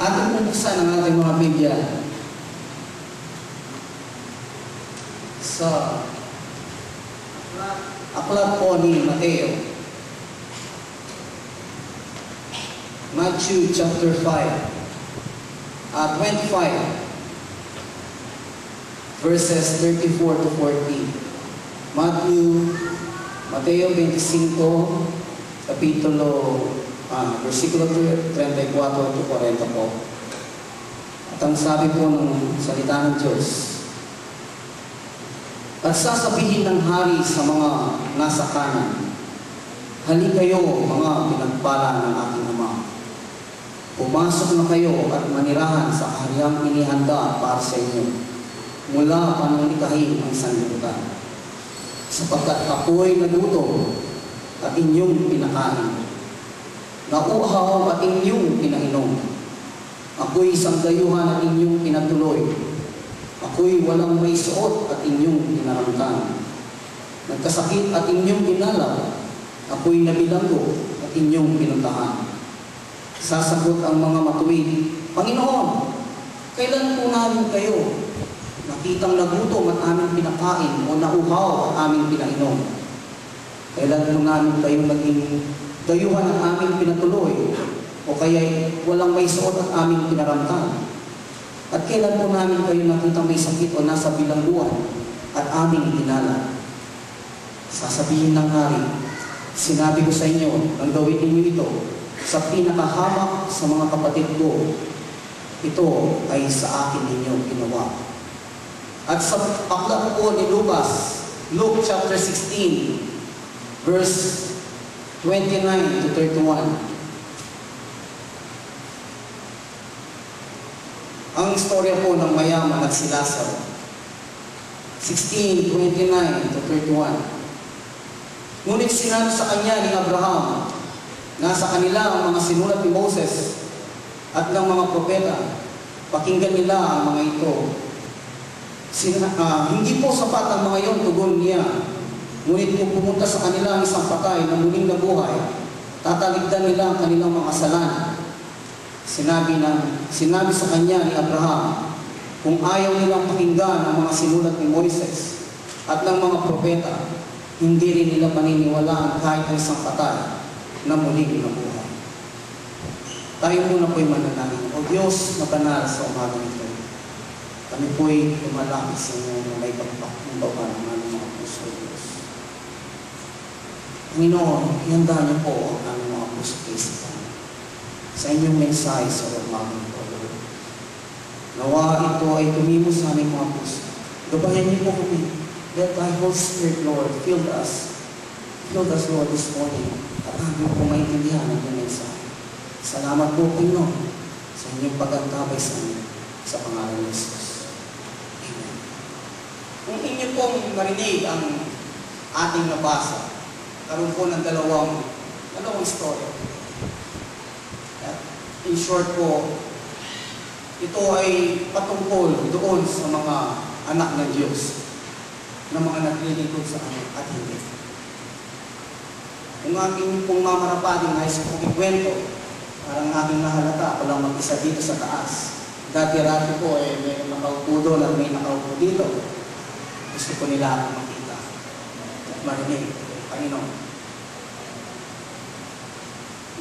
Ating bubuksan ang ating mga Biblia sa aklat po ni Mateo. Matthew chapter 5, 25, verses 34 to 40. Mateo 25, kapitulo, versikulo 34 to 40 po. At ang sabi po ng salita ng Diyos, at sasabihin ng hari sa mga nasa kanan, hali kayo, mga pinagpala ng aking Ama. Pumasok na kayo at manirahan sa kahariang inihanda para sa inyo, mula pananikahin ang sanlibutan. Sapagkat ako'y nagutom at inyong pinakain, nauuhaw at inyong pinainom, ako'y isang dayuhan at inyong pinatuloy, ako'y walang may suot at inyong pinarangkan, nagkasakit at inyong dinalaw, ako'y nabilanggo at inyong pinuntahan. Sasagot ang mga matuwid, Panginoon, kailan po namin kayo nakitang nagutom at aming pinakain o nauhaw at aming pinainom? Kailan po namin kayo naging dayuhan at aming pinatuloy o kaya walang may suot at aming pinaramtan? At kailan po namin kayo nakitang may sakit o nasa bilangguan at aming dinala? Sasabihin ng hari, sinabi ko sa inyo, nang gawin ninyo ito sa pinakahamak sa mga kapatid ko, ito ay sa akin ninyo ginawa. At sa aklat po ni Lucas, Luke chapter 16, verse 29 to 31. Ang istorya po ng mayaman at si Lazaro. 16:29 to 31. Ngunit sinabi sa kanya ni Abraham, nasa kanila ang mga sinulat ni Moses at ng mga propeta. Pakinggan nila ang mga ito. Hindi po sapat ang mga iyon, tugon niya. Ngunit kung pumunta sa kanila ang isang patay na muling nabuhay, tataligdan nila ang kanilang mga kasalanan. Sinabi sa kanya ni Abraham, kung ayaw nilang pakinggan ang mga sinulat ni Moises at ng mga propeta, hindi rin nila paniniwalaan kahit ang isang patay na muling nabuhay. Tayo muna po'y manalangin. O Diyos na banal sa umaga nito, kami po'y lumalapit sa inyo na may pagpakumbaba ng aming mga puso, Diyos. Panginoon, ihanda niyo po ang aming mga puso kaisipan sa inyong mensahe sa umaga nito, Lord. Nawa ito ay tumimos sa aming mga puso. Gabayan niyo po kami. Let thy Holy Spirit, Lord, fill us, Lord, this morning. At aming po maintindihan ang inyong mensahe. Salamat po, Panginoon, sa inyong pag-antabay sa amin, sa pangalan ng Jesus. Amen. Kung inyo pong marinig ang ating nabasa, karoon po ng dalawang istorya. In short po, ito ay patungkol doon sa mga anak ng Diyos, na mga naglilingkod sa amin at hindi. Kung aking pong mamarapating nais kong ikwento, parang aking nahalata, ako lang mag-isa dito sa taas. Dati-rati po, may nakaupo doon at may nakaupo dito. Gusto ko nila akong makita at marinig, Panginoon.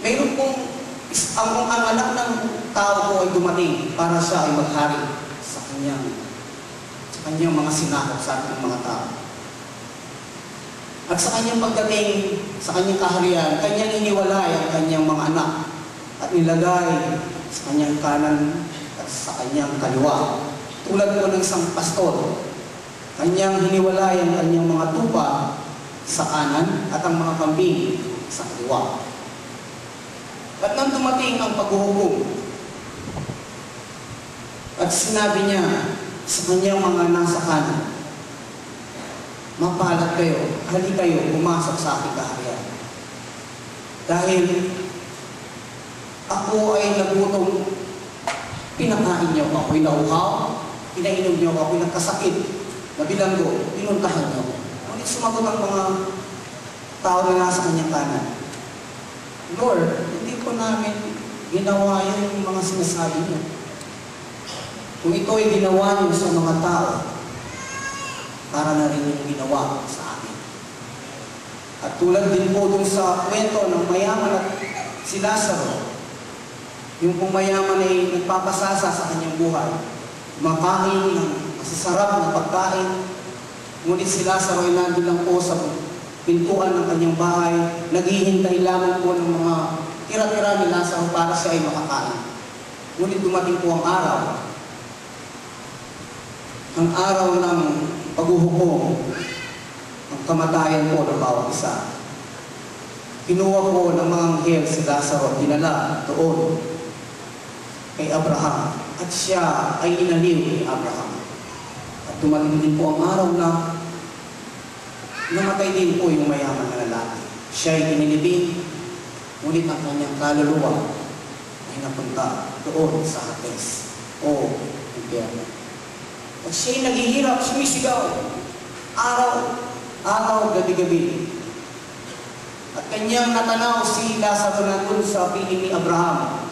Mayroon pong ang anak ng tao po ay dumating para siya ay maghari sa kanyang mga sinakop sa ating mga tao. At sa kanyang pagdating sa kanyang kaharian, kanyang iniwalay ang kanyang mga anak at nilagay sa kanyang kanan at sa kanyang kaliwa. Tulad po ng isang pastor, kanyang hiniwalay ang kanyang mga tupa sa kanan at ang mga kambing sa kaliwa. At nang dumating ang paghuhukom, at sinabi niya sa kanyang mga nasa kanan, mapalad kayo, hali kayo, pumasok sa aking kaharian. Dahil ako ay nagutom, pinakain niyo ako, ako'y nauhaw, pinainom niyo ako, ako'y nagkasakit, nabilanggo, pinuntahan niyo ako. Ngunit sumagot ang mga tao na nasa kanyang kanan, Lord, hindi po namin Ginawa yun yung mga sinasabi niya. Kung ito ay ginawa niyo sa mga tao, para na rin yung ginawa sa akin. At tulad din po dun sa kwento ng mayaman at si Lazaro, yung kung mayaman ay nagpapasasa sa kanyang buhay, makain ng masasarap na pagkain, ngunit si Lazaro ay nandun lang po sa pintuan ng kanyang bahay, naghihintay lamang po ng mga tira-tira ni Lazaro para siya ay makakain. Ngunit dumating po ang araw ng paghuhukom, ang kamatayan po ng bawat isa. Kinuha po ng mga anghel si Lazaro, dinala doon kay Abraham, at siya ay inaliw kay Abraham. At dumating din po ang araw na namatay din po yung mayaman na lalaki. Siya ay inilibing, ngunit ang kanyang kaluluwa ay napunta doon sa Hades o impyerno. At siya ay naghihirap, sumisigaw, araw, gabi-gabi. At kanyang natanaw si Lazaro nandun sa piling ni Abraham.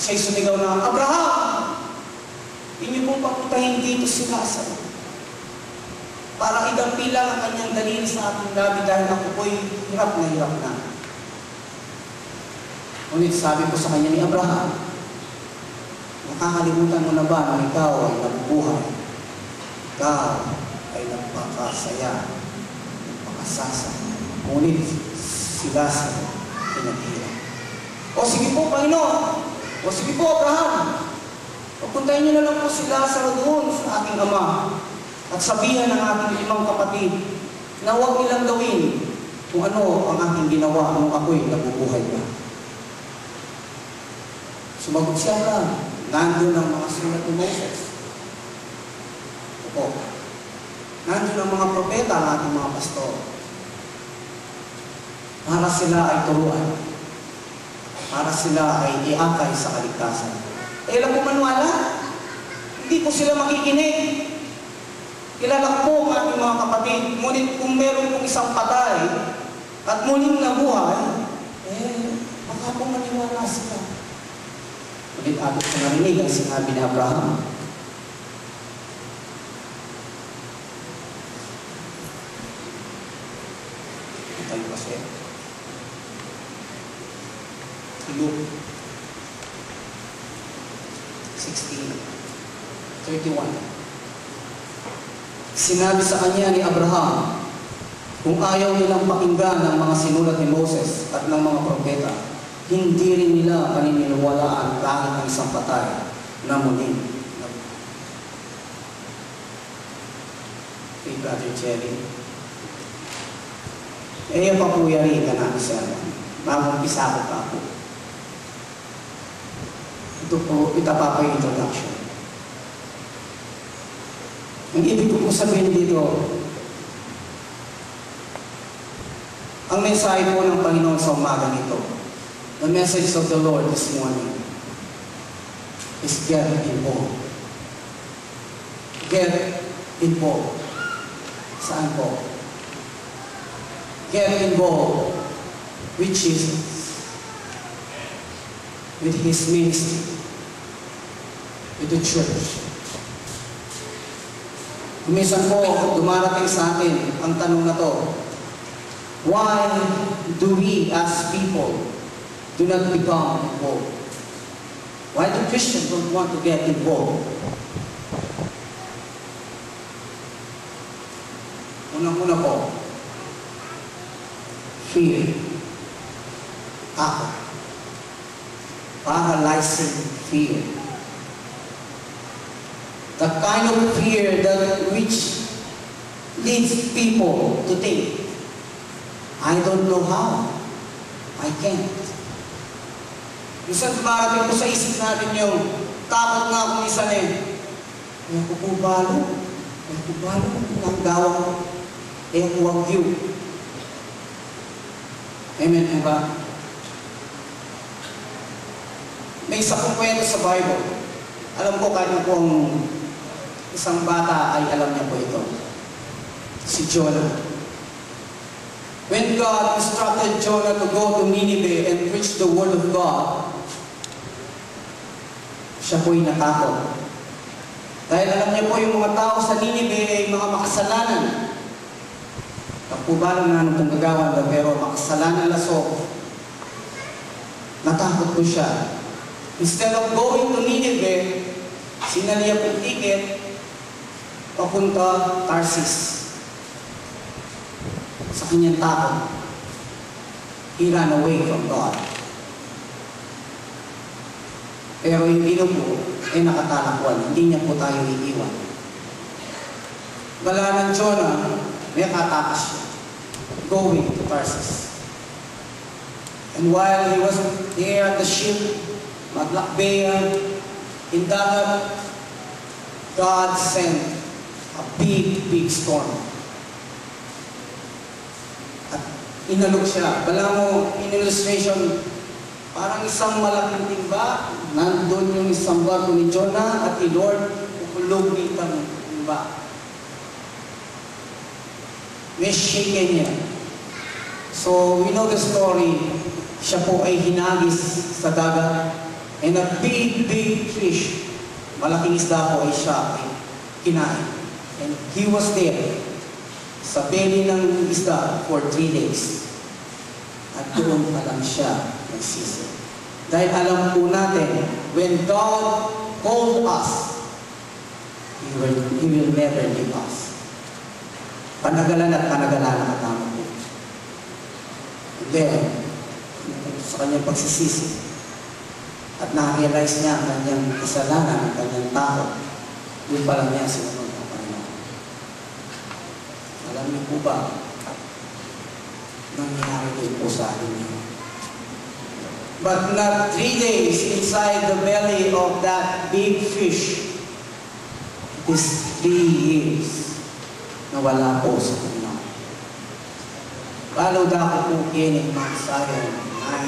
Siya ay sumigaw na, Abraham! Inyo pong paputahin dito si Lazaro para igampilang ang kanyang daliri sa ating labi dahil ako po'y hirap na. Ngunit sabi ko sa kanya ni Abraham, nakakalimutan mo na ba na ikaw ay nabubuhay? Ikaw ay nagpakasaya, nagpakasasa. Ngunit si Lazaro pinaghirap. O sige po, Panginoon! O sige po, Abraham! Pagpuntahin niyo na lang po si Lazaro doon sa aking ama at sabihan ng aking 5 kapatid na huwag nilang gawin kung ano ang aking ginawa nung ako'y nabubuhay na. Sumagot siya na, nandun ang mga sulat ni Moses. Opo. Nandun ang mga propeta ng ating mga pastor. Para sila ay turuan. Para sila ay iakay sa kaligtasan. Eh, alam po manwala? Hindi po sila makikinig. Kilala po ang ating mga kapatid. Ngunit kung meron pong isang patay at muling nabuhay, baka po maniwala sila. Ngunit atot ko narinig ang sinabi ni Abraham. Tayo kasi. Luke 16:31. Sinabi sa kanya ni Abraham, kung ayaw nilang pakinggan ang mga sinulat ni Moses at ng mga propeta, hindi rin nila paniniwalaan kahit ang isang patay na muling. Kay Brother Jerry, pa po yari ka namin sa mag-umpisa ko pa po. Ito po, itapa pa yung introduction. Ang ibig ko sabihin dito, ang mensahe po ng Panginoon sa umaga nito, the message of the Lord this morning is get involved. Get involved. Saan po? Get involved with Jesus, with His ministry, with the church. Minsan po, dumarating sa atin ang tanong na to, why do we as people do not become involved? Why do Christians don't want to get involved? Unang-una po, fear. Takot. Paralyzing fear. The kind of fear that which leads people to think, I don't know how. I can't. Minsan dumarating po sa isip natin yung takot nga kung minsan kaya ko balo. Ang gawang ko. Huwag you. Amen po ba? May isa pong kwento sa Bible. Alam ko kahit na pong isang bata ay alam niya po ito. Si Jonah. When God instructed Jonah to go to Nineveh and preach the word of God, siya po'y natakot. Dahil alam niya po yung mga tao sa Ninive ay mga makasalanan. Pagpubalo na anong gagawan na pero makasalanan laso. Natakot po siya. Instead of going to Ninive, sinaliya po ticket papunta Tarsis. Sa kanyang takot, he ran away from God. Pero hindi na po ay nakatalakwan. Hindi niya po tayo iiwan. Bala ng Jonah, may katakas siya. Going to Tarsus. And while he was there at the ship, maglakbayan, in dagat, God sent a big storm. At inalok siya. Bala mo, in illustration, parang isang malaking timba, nandun yung isang barko ni Jonah at ni Lord, ukulog nitang timba. May shaken niya. So, we know the story. Siya po ay hinagis sa dagat. And a big fish, malaking isda po ay siya ay kinain. And he was there sa belly ng isda for 3 days. At doon pa lang siya nagsisi. Dahil alam po natin, when God called us, He will never leave us. Panagalan at panagalan ang katama po. And then, sa kanyang pagsisisi, at na-realize niya ang kanyang kasalanan, ang kanyang takot, doon pa lang niya sinunod ang Panginoon. Alam niyo po ba, nangyari din po sa akin niyo. But not 3 days inside the belly of that big fish, it is 3 years na wala po sa Panginoon. Follow ako po kinig Mount Zion, ang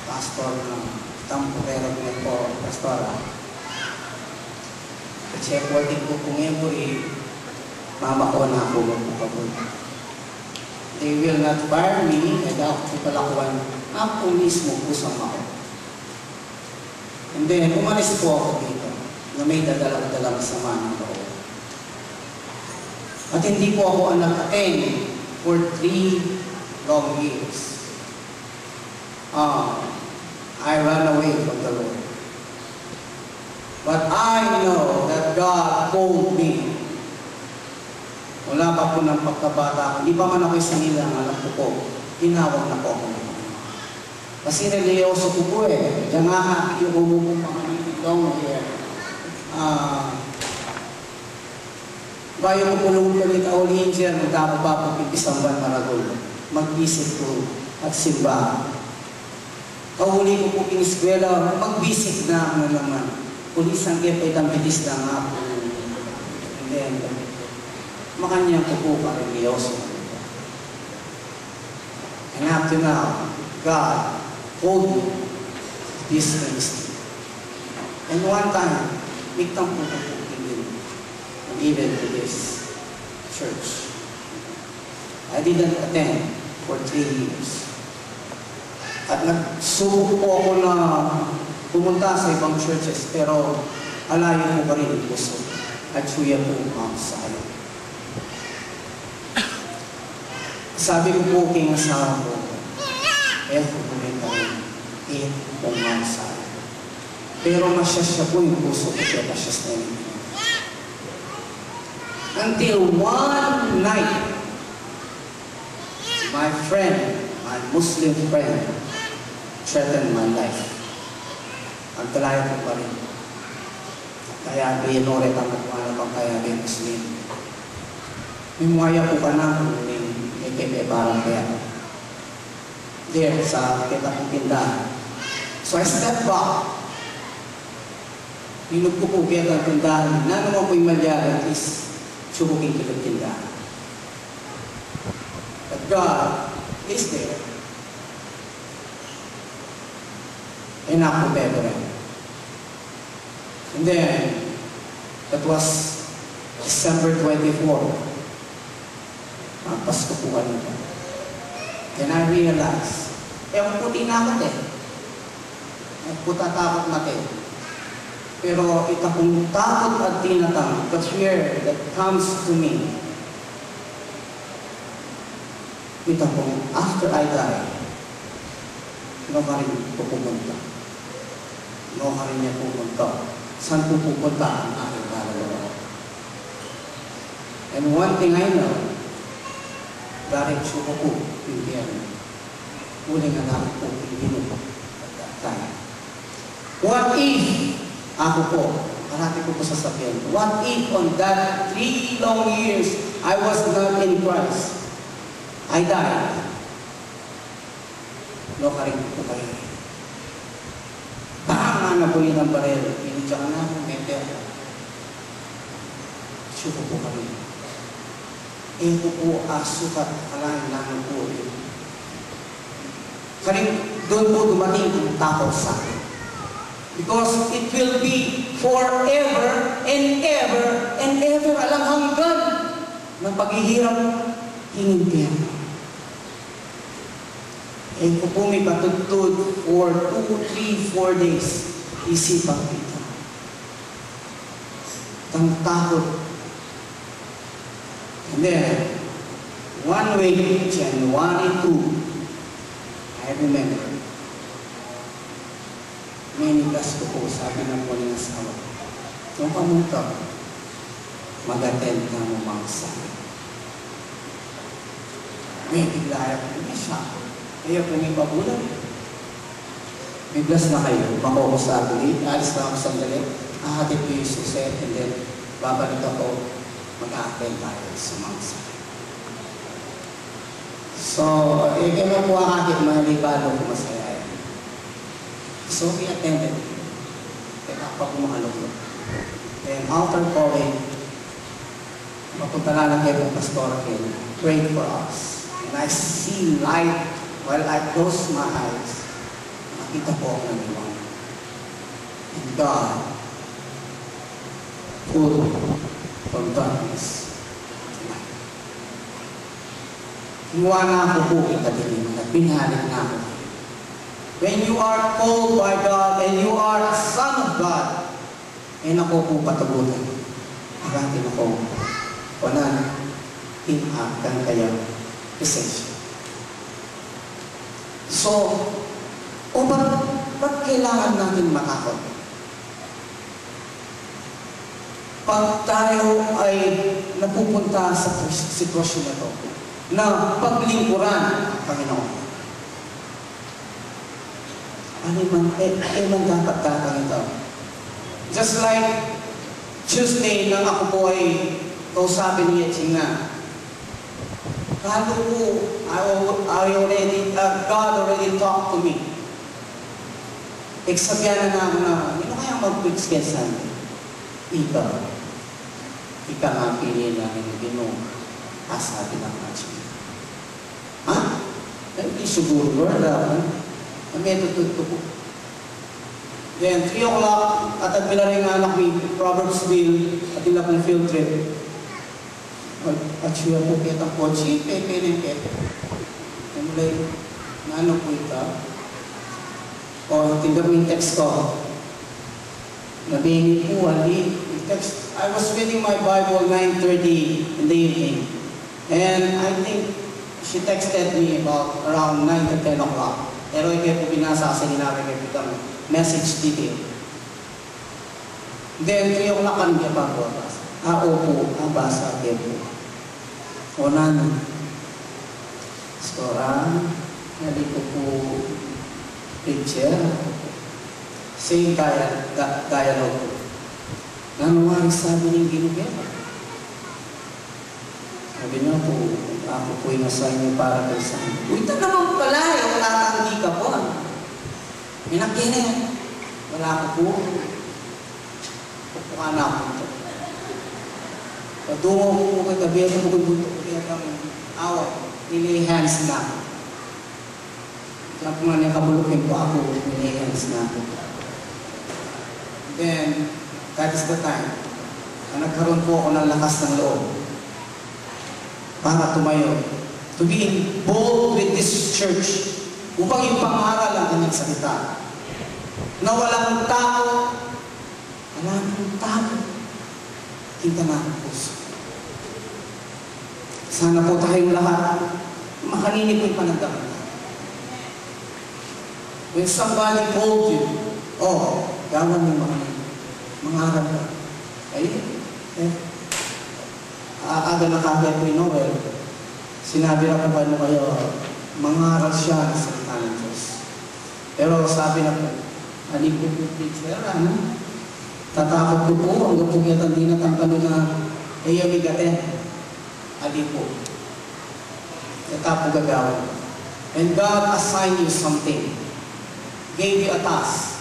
pastor na temporero po, pastora. Kasi po din po kung every mama ko na ako magpapagod. They will not fire me, kaya ako palakuan, ako mismo kusang ako. And then, umalis po ako dito, na may dadalang sama ng loob. At hindi po ako nag-attend for 3 long years. I ran away from the Lord. But I know that God called me. Wala pa po ng pagkabata. Hindi pa man ako'y sinilang, alam ko po, tinawag na po ako. Kasi religyoso ko po eh. Diyan nga, yung umupong mga nitong here. Bayo ko pulong ko ni Kaulihin siya, magtapos pa po pipisang ban maragol. Mag-visit ko at simba. Kahuli ko po kiniskwela, mag-visit na ako na naman. Pulisang kepay tampitis na nga po. And then, makanya ko po religyoso. And up to now, God told me this ministry. And one time, nagtang po ko even to this church. I didn't attend for 3 years. At nagsubok po ako na pumunta sa ibang churches, pero alayo po pa rin yung puso. At suya po Mount Zion. Sabi ko po kay asawa ko, eto po rin kami, eto po Mount Zion. Pero masyasya po yung puso ko siya, masyas na yun. Until one night, my friend, my Muslim friend, threatened my life. Ang talaya ko pa rin. Kaya binurit ang katwala pang kaya may Muslim. Mimwaya po ka na kung may kepe parang kaya. There, sa kita kong tindahan. So I stepped back. Hinug ko po kaya ang tindahan. Na naman po yung malya, at least subukin ko yung tindahan. But God is there. And ako beberen. And then, that was December 24. Pasko po kanina. Then I realized, ang puti na ako din. Ang puta takot natin. Pero ito kung takot at tinatang, the fear that comes to me, ito kung after I die, no ka rin pupunta. No ka rin niya pupunta. Saan pupunta ang aking kaluluwa? And one thing I know, diretso ko po, hindi yan. Uling anak po, hindi mo at that time. What if, ako po, parati ko po sasabihin, what if on that 3 long years, I was not in Christ? I died. No ka rin po kayo. Tama na po yun ang barero. Pinidya ka na, may pera. Suko po kami. Ito po, sukat, kalahin lang po. Karing doon po dumating ang takot sa akin. Because it will be forever and ever and ever alang hanggan ng paghihirap hingin kaya. Ito po may patutod for 2, 3, 4 days. Isipan kita. Ang takot. And then, one week, January 2, I remember, minigas ko po, sabi ng po ng asawa, kung pamunta, mag-attend ka mo mga sabi. May bigla ako, hindi siya. Kaya kung may pabulan, biglas na kayo, mako ko sa atin, alis na ako sandali, ahatid ko yung suset, and then babalik ako, mag-attend tayo sa mga sabi. So, kaya po ang aking mga libalo kung masaya yan. So, we attended. Kaya pa kumakalog. And after calling, mapunta na lang kayo ng Pastor Ken, pray for us. And I see light while I close my eyes. Nakita po ako ng iwan. And God pulled from darkness. Kinuha na ako po ikadilim at binalik na ako. When you are called by God and you are a son of God, eh ako po patagutan. Agatin ako, walang tinakang kayang esensya. So, ba't kailangan natin matakot? Pag tayo ay napupunta sa sitwasyon na ito, na paglingkuran ang Panginoon. Ano man dapat tatang ito? Just like Tuesday nang ako po ay kausapin ni Yeching na, kalo po, God already talked to me. Eksabyan na ako na, hindi na kaya mag-preach kaya Sunday. Ika nga pinili namin ng Ginoo. Asabi ng matching. Ha? Hindi siguro, Lord, may tututo ko. Then, 3 o'clock, at agmila rin nga anak ni Proverbsville, at ila kong field trip. At siya po kitang kotse, pepe ng pepe. And like, naano po ito? O, tingnan mo yung text ko. Nabingin po, text. I was reading my Bible 9:30 in the evening. And I think she texted me about around 9 to 10 o'clock. Pero hindi po binasa kasi sinabi may pitang message detail. Then, 3 o'clock kan niya pa po. Opo, basa kayo po. O nani. Stora, nali ko po picture. Same dialogue po. Nanuwari sabi ng Ginoo. Sabi niyo po, ako po yung assign niyo para kay San. Ito naman pala, wala kang di ka po. Minakinin. Wala ko po. Pupuka na ako ito. Patungo ko po kay gabi, ako po kung kaya kang awat. Nilay hands na ako. Kaya po nga niya kabulukin po ako, nilay hands na ako. Then, that is the time na nagkaroon po ako ng lakas ng loob para tumayo, to be bold with this church, upang yung pangaral ang kanyang salita, na walang tao, Wala nang tago. Kita na ang puso. Sana po tayong lahat makalinig ko yung panagdamag. When somebody told you, oh, gawan mo mangarap ka. Aga na kagad ko yung Noel. Sinabi na ko paano kayo, mangaral siya sa salita ng Diyos. Pero sabi na po, aling po po teacher, tatakot ko po, ang gapugyan din at ang kano na ayamigatin. Aling po. Tatapog gagawin. And God assigned you something. Gave you a task.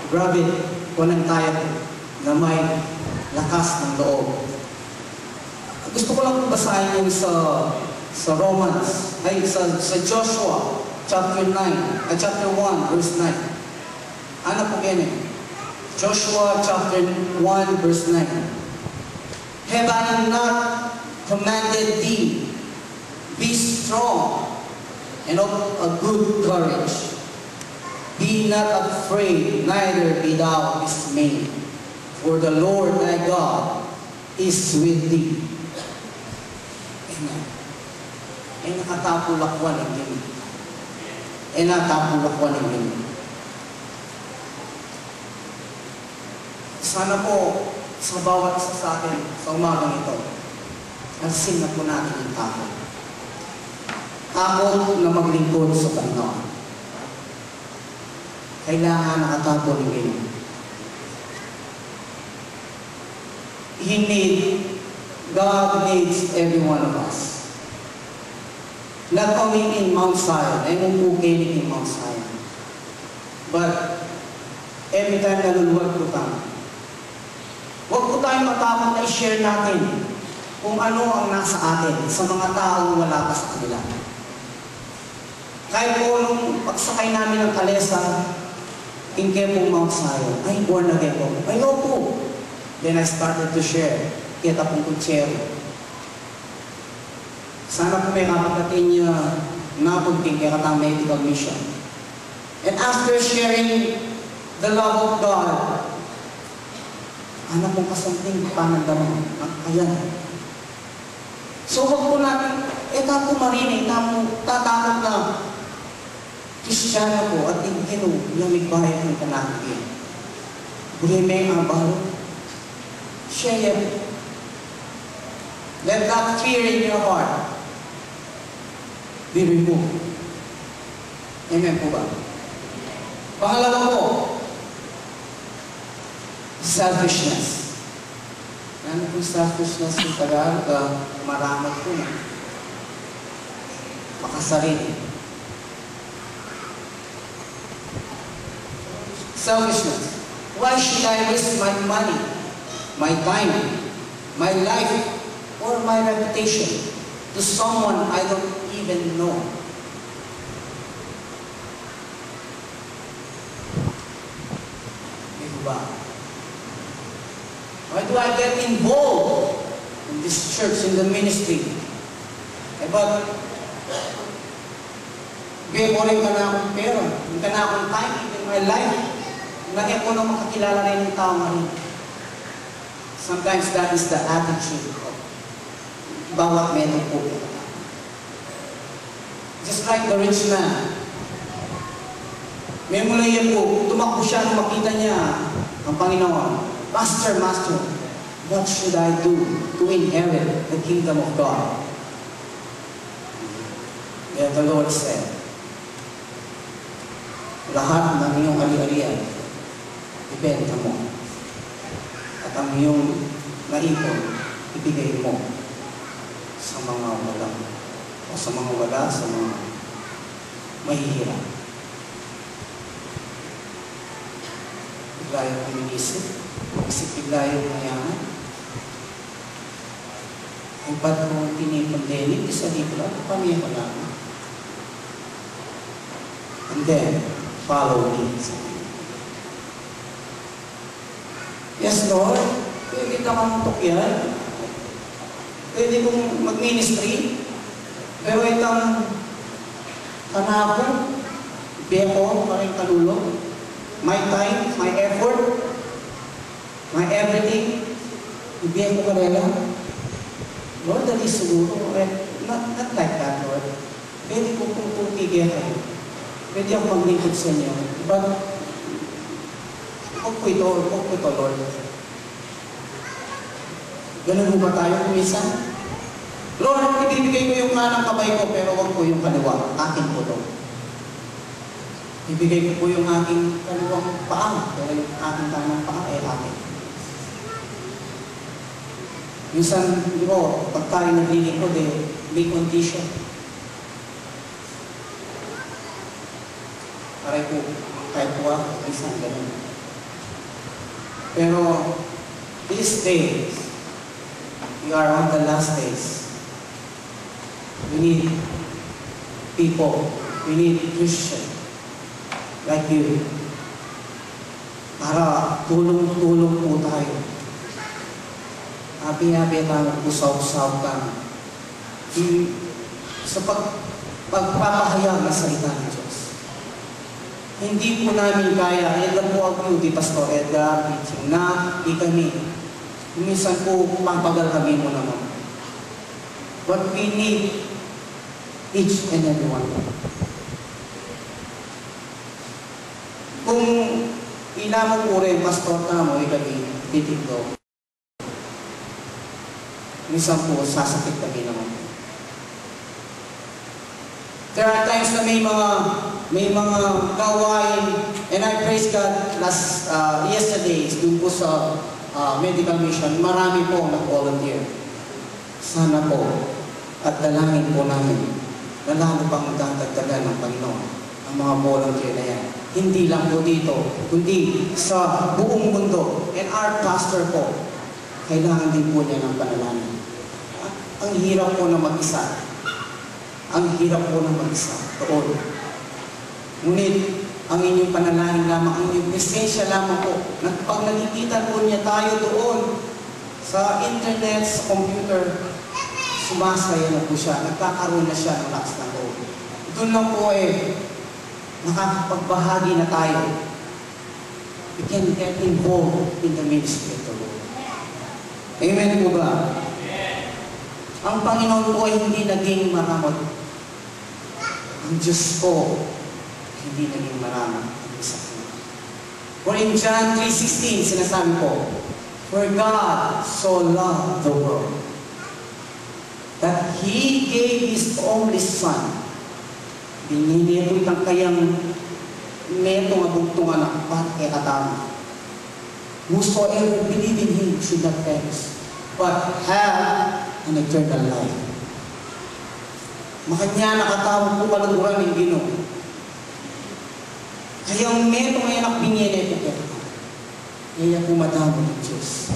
Grab it. Kunan tayo na may lakas ng loob. Gusto ko lang basahin yung sa Romans, sa Joshua, chapter 1, verse 9. Ano po yan eh? Joshua chapter 1, verse 9. Have I not commanded thee? Be strong and of a good courage. Be not afraid, neither be thou dismayed. For the Lord thy God is with thee. Amen. Nakatapulakwan ang ganyan. Nakatapulakwan ang ganyan. Sana po, sa bawat isa sa akin, sa umagang ito, nasin na po natin yung takot. Takot na maglingkod sa Panginoon. Kailangan nakatapon ng ganyan. God needs every one of us. Not only in Mount Zion, ay mumpukinig in Mount Zion. But, every time naluluwag po tayo, huwag po tayong matakot na i-share natin kung ano ang nasa atin sa mga taong wala pa sa kanila. Kahit po nung pagsakay namin ng kalesa, in Kepong Mount Zion, ay born again po. Ay, no po. Then I started to share. Kita pong kutsero. Sana po may kapatatin niya napunting kaya katang medical mission. And after sharing the love of God, ano pong kasamting panagdamang ayan. So wag po natin, tapo marinig, tatakot na Kristyano po at ingino lamig bayan ng kanakagin. Bulimay ang abalo. Share. Let that fear in your heart be removed. Amen po ba? Pangalawa po, selfishness. Ano po selfishness yung Tagalog? Maramot po na. Makasarili. Selfishness. Why should I waste my money, my time, my life, or my reputation to someone I don't even know? Why do I get involved in this church, in the ministry? But, bigay ko rin ka na akong pera, hindi ka na akong time, in my life. Lagi ko na makakilala rin yung tao na rin. Sometimes that is the attitude of bawat meron po. Just like the rich man. May mula yan po, tumakbo siya nung makita niya ang Panginoon. Master, Master, what should I do to inherit the kingdom of God? Then the Lord said, lahat ng iyong ari-arian, ibenta mo. At ang iyong naipon, ibigay mo sa mga walang, o sa mga wala, sa mga mahihirap. Bigla yung uminisip, bigla yung mayaman. Ang ba't mo pinipandemic, isa dito lang, pamilya ko lang. And then, follow me. Yes, Lord, pwede ka mamutok yan. Pwede kong mag-ministry. Pero itang kanako, beko, parang kalulong, my time, my effort, My everything, ibigay ko kanila. Lord, dali siguro. Not like that, Lord. Pwede ko kung pupigyan kayo. Pwede ako maglingkod sa inyo. But, huwag ko ito, Lord. Ganun ba tayo kumisan? Lord, ibibigay ko yung kanang kamay ko, pero huwag ko yung kaliwa. Akin po ito. Ibigay ko po yung aking kaliwang paa, pero yung aking kanang paa ay akin. Minsan, di ba, pag tayo naglilingkod, may condition. Aray po, kahit po minsan ganun. Pero, these days, we are on the last days. We need people. We need Christians like you. Para tulong-tulong po tayo. Habi-habi tayo, usaw-usaw tayo. Sa pagpapahayag na salita ng Diyos. Hindi po namin kaya, Edgar po ako, di Pastor Edgar, teaching na, di kami. Minsan po, pampagal kami mo naman. But we need each and every one. Kung ilamang po rin, Pastor Tamo, ikabi, titig ko. Minsan po, sasakit kami naman. There are times na may mga gawain, and I praise God yesterday, dun po sa medical mission, marami po nag-volunteer. Sana po, at dalangin po namin, na lalo pang magdadagdagan ng Panginoon ang mga volunteer na yan. Hindi lang po dito, kundi sa buong mundo. And our pastor po, kailangan din po niya ng panalangin. Ang hirap po na mag-isa. Ang hirap po na mag-isa. Doon. Ngunit, ang inyong panalangin lamang, ang inyong presensya lamang po, pag nakikita po niya tayo doon, sa internet, sa computer, sumasaya na po siya, nagkakaroon na siya ng lakas ng loob. Doon lang po nakakapagbahagi na tayo. We can get involved in the ministry of the Lord. Amen po ba? Ang Panginoon po ay hindi naging maramot. Ang Diyos po, hindi naging maramot. For in John 3:16, sinasabi po, for God so loved the world, that He gave His only Son. Binili ito itang kayang metong abugtungan na pat kay Adam. Whosoever believe in Him should not perish, but have an eternal life. Makanya nakatawag po kaluguran ng Ginoo. Kayang metong ay anak binili ito kaya. Kaya po madamo ng Diyos.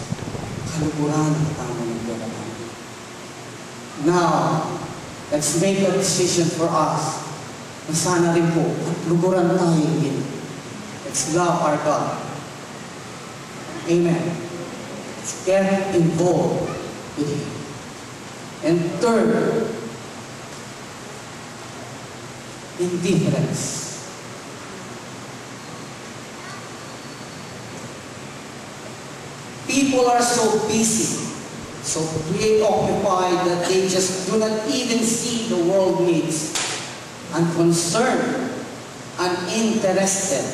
Kaluguran ang tama ng Diyos. Now, let's make a decision for us na sana rin po at luguran tayo din. Let's love our God. Amen. Let's get involved with Him. And third, indifference. People are so busy, so preoccupied that they just do not even see the world needs. Unconcerned, uninterested,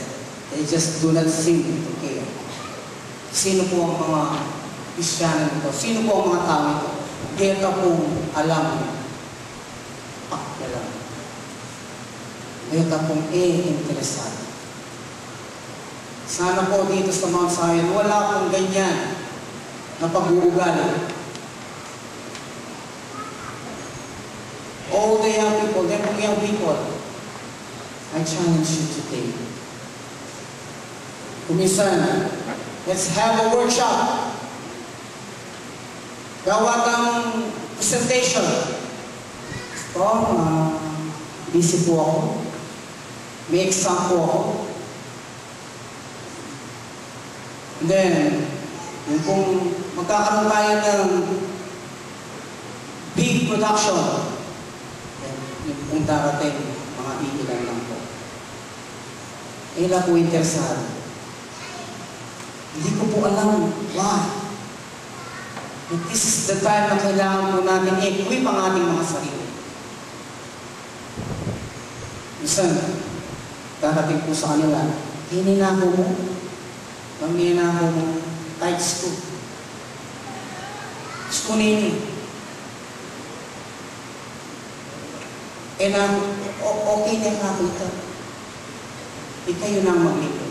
they just do not seem to care. Sino po ang mga Kristiyano nito? Sino po ang mga tao ito? Kaya ka pong alam, pakyalan. Kaya ka pong interesado. Sana po dito sa Mount Zion, wala pong ganyan na pag-uugali. All the young people, I challenge you today. Kumisan, let's have a workshop. Gawa kang presentation. Busy po ako. May exam po ako. And then, kung magkakaroon tayo ng big production, yung kung darating, mga iilan lang po. Ilan po interesado. Hindi ko po alam why. But this is the time na kailangan po natin equip ang ating mga sarili. Minsan, darating po sa kanila, hininako mo, panghinako mo, tights ko. Gusto nini. Okay na ako ito. Ikayo na ang maglito.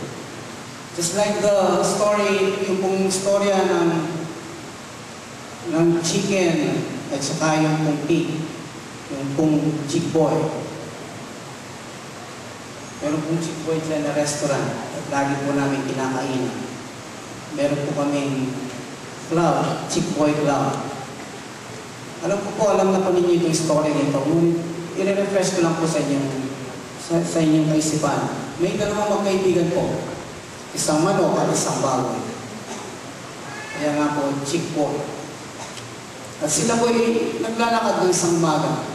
Just like the story, yung pong storya ng chicken at saka yung pong pig, yung pong chick boy. Meron pong chick boy dyan na restaurant at lagi po namin kinakainan. Meron po kaming club, chick boy club. Alam na po ninyo itong story nito. I-refresh ko lang po sa inyong kaisipan. May dalawang magkaibigan po. Isang manok at isang baboy. Kaya nga po, chick boy. At sila po ay naglalakad ng isang umaga.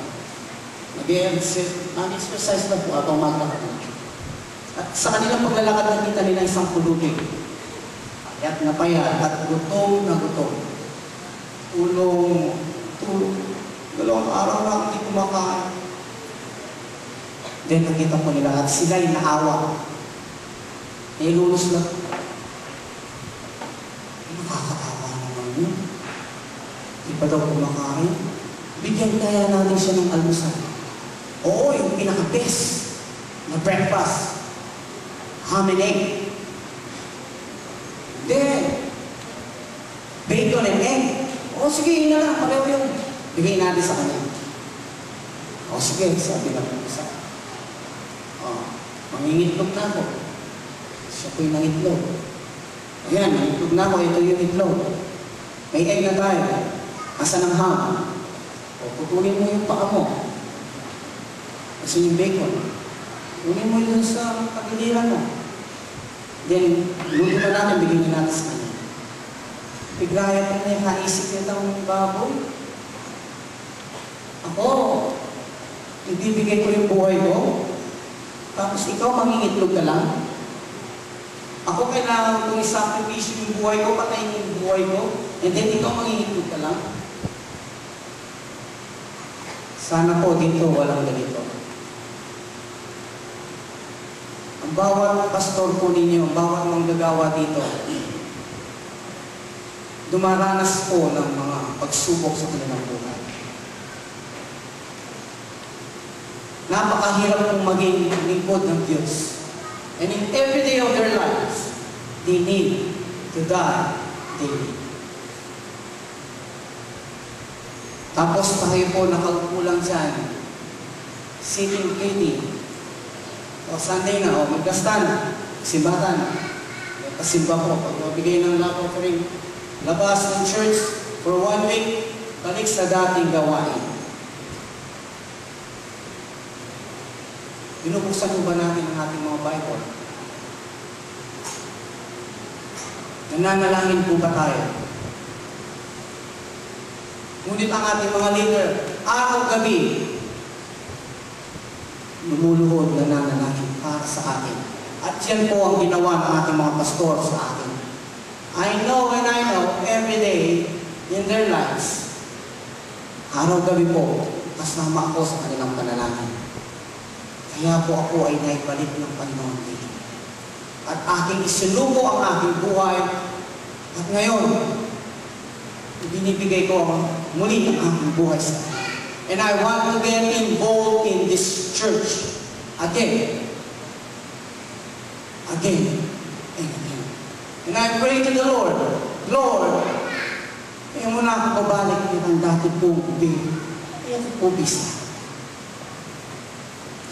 Nag-exercise na po atong maglakad. At sa kanilang paglalakad, nakita nila isang pulubig. Payat na payat at gutom na gutom. Tulong. Dalawang araw lang hindi kumakain. Then nakita po nila at sila'y naawa. Lulus lang. Nakakaawa naman yun. Di pa daw kumakain. Bigyan kaya natin siya ng almusal. Oo, yung pinaka-best na breakfast. Ham and egg. Then, bacon and egg. O sige, yun na lang. Pareho yung bigay natin sa kanya. O sige, sabi na po sa mangingitlog na ako. Siya po'y nangitlog. Ayan, nangitlog na ako. Ito yung itlog. May egg na tayo. Asa ng ham? O, putulin mo yung paa mo. Kasi yung bacon. Putulin mo yun sa pagiliran mo. Then, luto na natin, bigyan natin sa kanya. Bigaya po na yung naisip niya ng baboy. Ako, ibibigay ko yung buhay ko. Tapos ikaw mangingitlog ka lang. Ako kailangan kong isakripisyo yung buhay ko, patayin yung buhay ko, and then ikaw mangingitlog ka lang. Sana po dito walang ganito. Ang bawat pastor po ninyo, ang bawat manggagawa dito, dumaranas po ng mga pagsubok sa kanilang buhay. Napakahirap pong maging lingkod ng Diyos. And in every day of their lives, they need to die daily. Tapos tayo po nakaupo lang dyan, sitting pretty. O Sunday na, o magkasta na, simbatan na. Kasimba po, pag mabigay ng love offering, labas ng church for 1 week, balik sa dating gawain. Binubuksan po ba natin ang ating mga Bible? Nananalangin po ba tayo? Ngunit ang ating mga leader, araw-gabi, lumuluhod nananalangin para sa atin. At yan po ang ginawa ng ating mga pastor sa atin. I know and I know every day in their lives, araw-gabi po, kasama ako sa kanilang panalangin. Kaya po ako ay naibalik ng Panginoon dito. At aking isinubo ang aking buhay. At ngayon, binibigay ko muli ang aking buhay sa Kanya. And I want to get involved in this church again. Again and again. And I pray to the Lord, Lord, kaya mo na ako babalik ng dati pong ubing. Kaya ko po bisa.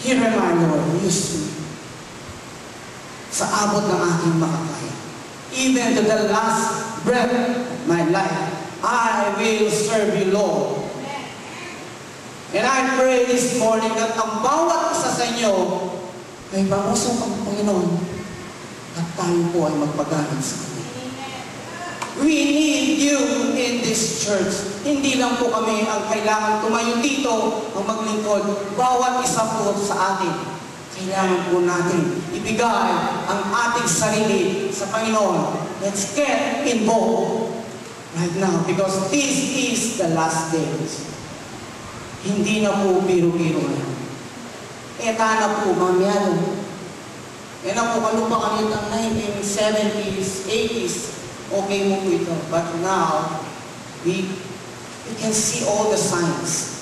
Here am I, Lord, use me sa abot ng aking makakaya. Even to the last breath of my life, I will serve you, Lord. And I pray this morning that ang bawat isa sa inyo ay mausap ang Panginoon at tayo po ay magpagaling sa Kanya. We need you in this church. Hindi lang po kami ang kailangan tumayo dito ang maglingkod. Bawat isa po sa atin. kailangan po natin ibigay ang ating sarili sa Panginoon. Let's get involved right now because this is the last days. Hindi na po biro-biro na. Eta na po, mamaya. Yan na po, kalupa kanit ang 1970s, 80s. Okay mo po ito. But now, we can see all the signs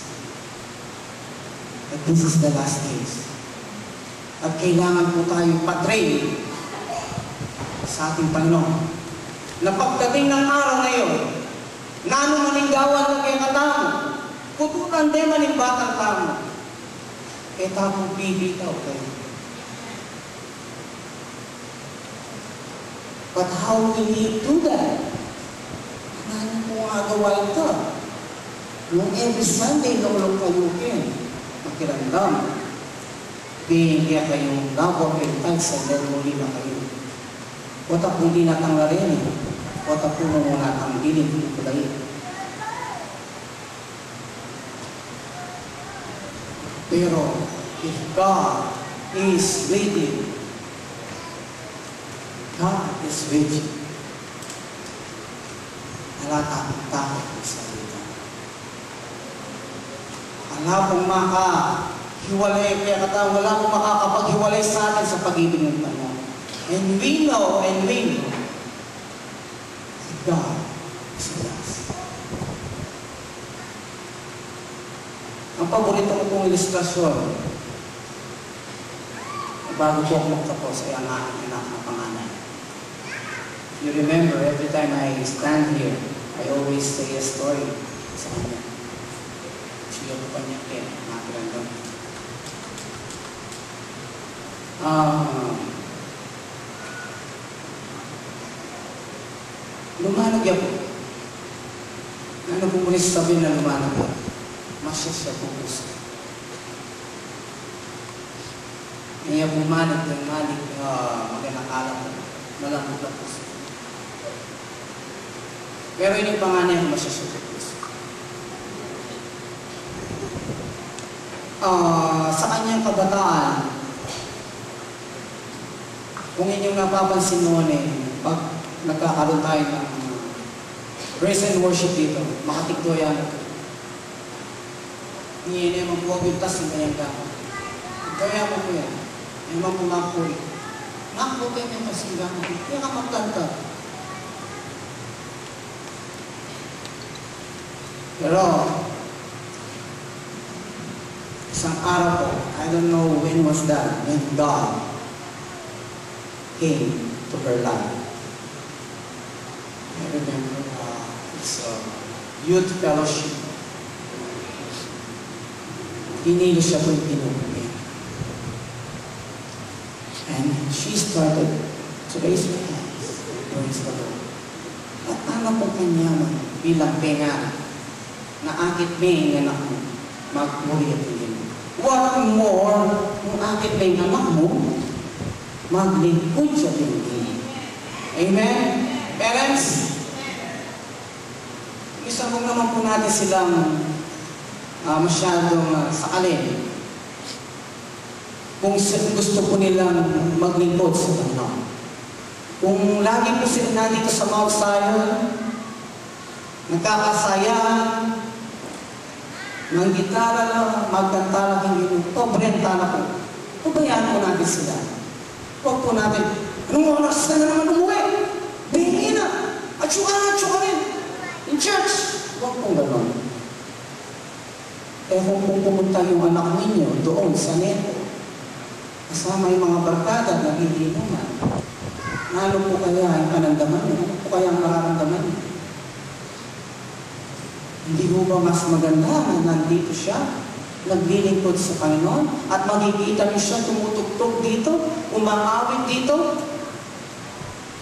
that this is the last days. At kailangan po tayong patrain sa ating Panginoon. Na pagdating ng araw na yun, nano maninggawan ng kay katamo, kuturan de maning batang tamo, kaya tapong bibitaw kayo. But how will you do that? Ano po ang agawa ito? Nung every Sunday, lolo kayo makiramdam. Bihingga kayong labor and thanks and then muli na kayo. Wata po hindi natang larin eh. Wata po muna ang dilim ng kulay. Pero, if God is waiting, God is waiting. Wala tayong takot sa salita. Wala pong hiwalay, kaya wala pong makakapaghiwalay sa atin sa pag-ibig ng Panginoon. And we know that God is with us. Ang paborito ko pong ilustrasyon, bago po ako magtapos, ay ang aking anak na panganay. You remember, every time I stand here, I always say a story sa kanya. Siya ko pa niya kaya, makiramdam. Lumanag yan po. Ano po muli sabihin na lumanag yan? Masya siya po gusto. Kaya bumanag ng malik maganakala po. Malambot na po siya. Pero yun yung panganay ang masya siya po gusto. Sa kanyang kabataan, kung inyong napapansin noon pag nagkakaroon tayo ng praise and worship dito, makatigdo yan. Hindi naman po tas ng kanyang gamit. Kaya mo po yan. Hindi naman po mapulit. Nakuha niya kasing gamit. Kaya ka magkanta. Pero, isang araw po, I don't know when was that, when God came to her life. I remember it's a youth fellowship. Pinili siya po yung pinupin. And she started to raise her hands. Praise the Lord. At ano po kanyaman bilang penga na akit may anak mo magmuli at hindi mo. What more kung akit may anak mo maglingkod siya din. Amen? Parents, isa kung naman po natin silang masyadong sakalin kung gusto po nilang maglingkod sa Panginoon. Kung lagi po sila nandito sa Mount Zion, nagkakasaya, ng gitara lang, magkanta lang, hindi mo, brenta na po. Pabayaan po natin sila. Huwag po natin, anong oras ka na naman umuwi? Bahingi na! At syuka rin! In church! Huwag pong gano'n. Kung pumunta yung anak ninyo doon sa neto, kasama yung mga barkada na hindi naman, ano po kaya ang panandaman niyo? Ano po kaya ang mararamdaman niyo? Hindi mo ba mas maganda na nandito siya, naglilingkod sa Panginoon, at makikita niyo siya tumutugtog dito, umaawit dito,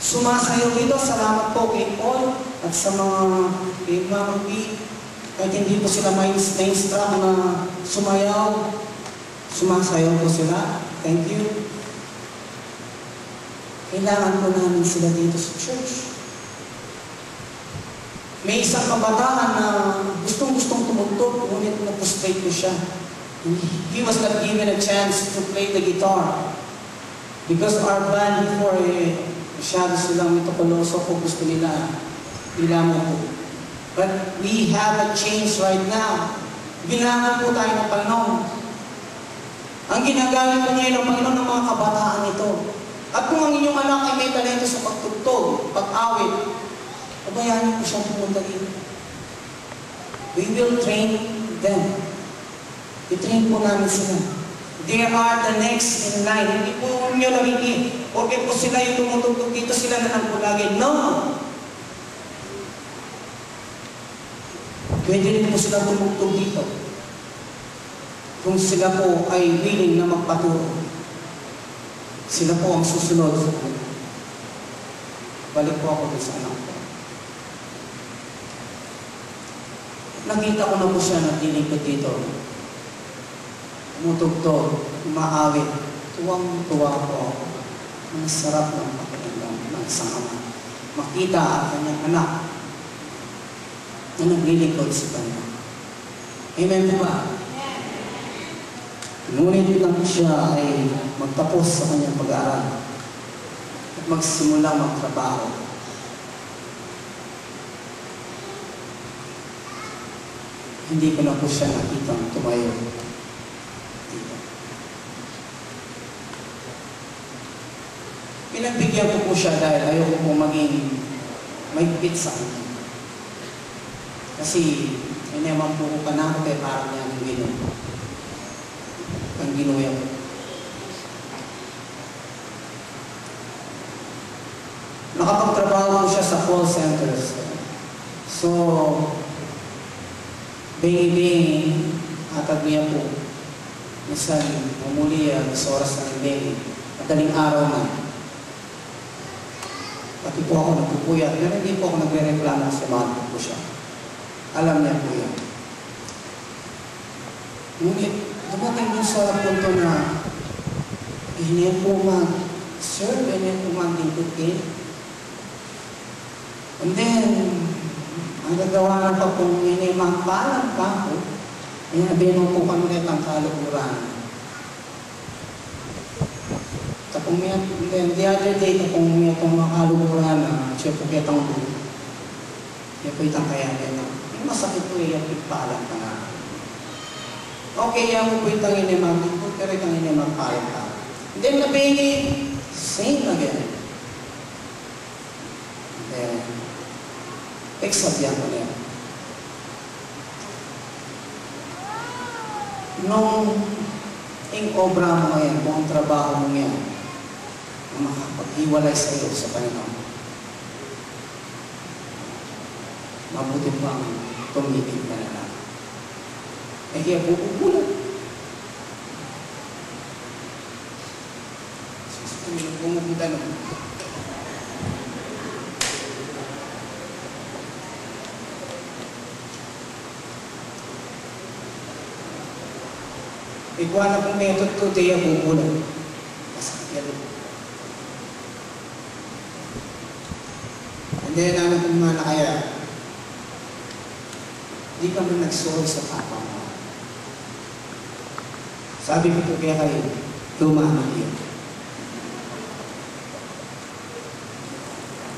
sumasayaw dito? Salamat po kay Paul at sa mga Mama P. Kahit hindi po sila na-instruct na sumayaw, sumasayaw po sila. Thank you. Kailangan po namin sila dito sa church. May isang kabataan na gustong-gustong tumugtog, ngunit na-frustrate ko siya. He was not given a chance to play the guitar. Because our band before, masyado silang mitokoloso po, gusto nila ilamo po. But we have a change right now. Ginamit po tayo ng Panginoon. Ang ginagamit po ngayon ng Panginoon ng mga kabataan ito. At kung ang inyong anak ay may talento sa pagtugtog, pag-awit, pabayaan niyo po siyang pumunta dito. We will train them. I-train po namin sila. They are the next in line. Hindi po nyo nagiging, porque po sila yung tumutugtog dito, sila na lang po lagi. No! Pwede rin po sila tumugtog dito. Kung sila po ay willing na magpaturo. Sila po ang susunod sa kanila. Balik po ako sa anak ko. Nakita ko na po siya naglilingkod dito. Tumutugtog, umaawit. Tuwang-tuwa po ako. Ang sarap ng pakiramdam ng isang ama. Makita ang kanyang anak na naglilingkod sa kanya. Amen po ba? Ngunit lang siya ay magtapos sa kanyang pag-aaral at magsimula magtrabaho. Hindi ko na po siya nakitang tumayo dito. Pinagbigyan ko po siya dahil ayoko po maging mahigpit sa kanya. Kasi ay naman po ko na ako kay parang niya ng ginoon. Ang ginuya ko. Nakapagtrabaho ko siya sa call centers. So, bengi-bengi, atag niya po. Minsan, umuli sa oras ng bengi. Madaling araw na. Pati po ako nagpupuyat. Pero hindi po ako nagre-reklamo sa mga po siya. Alam niya po yan. Ngunit, dumating din sa punto na ganyan po sir, ganyan po lingkod din. And then, ang gagawa na pa pong magpalang pa po, ay nabino po kami rin ang kalukuran. Tapong then the other day, tapong may itong mga kalukuran na siya po kitang po. Siya po itang kaya rin. Masakit po yung pagpalang pa nga. Okay, yan mo po itang inimang, pero itang inimang palang ka. And then, nabini, same again. And then, exabyan ko niya. Nung obra mo ngayon, kung ang trabaho mo ngayon, na makapag-iwalay sa iyo sa Panginoon, mabuti po ang tumigil na lang. Eh kaya bububulan. Bumubuta naman. Ikuha na pong method ko, tiya bubulan. Masakit yan. And then, ano pong mga nakaya? Hindi kami nagsuhod sa papa mo. Sabi ko po kaya kayo, lumaman yun.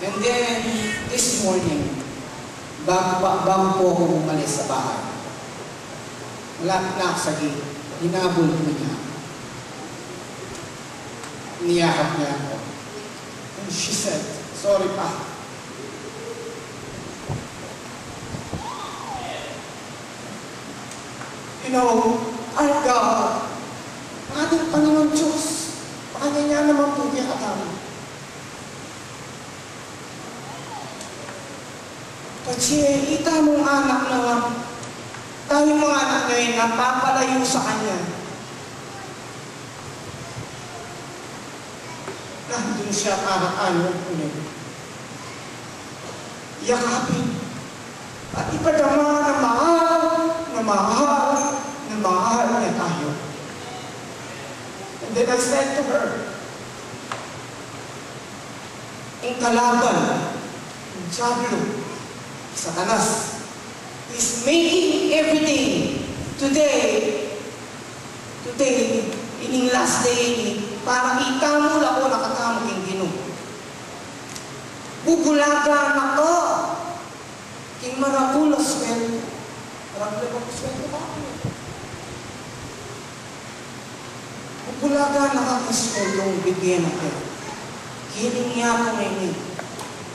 And then, this morning, bago po ako umalis sa bahay, malapit na ako sa gate, hinabol ko niya. Niyakap niya ako. And she said, sorry pa. You know, our God, ang ating Panginoon Diyos, pakanya niya naman po niya katama. Kasi ita mong anak na tayo mga anak ngayon napapalayo sa Kanya. Nandun siya para ayaw ulit. Yakapin. At ipadama na mahal niya tayo. And then I said to her, ang kalaban, ang Diablo, Satanas, is making everything today Today, ining last day ini, para ikamol ako nakakamol yung Ginoo. Bubulagan ako. King marakulos sweldo. Marakulos sweldo ba ako? Bubulagan nakakasweldo ang bigyan natin. Kining niya ako ngayon.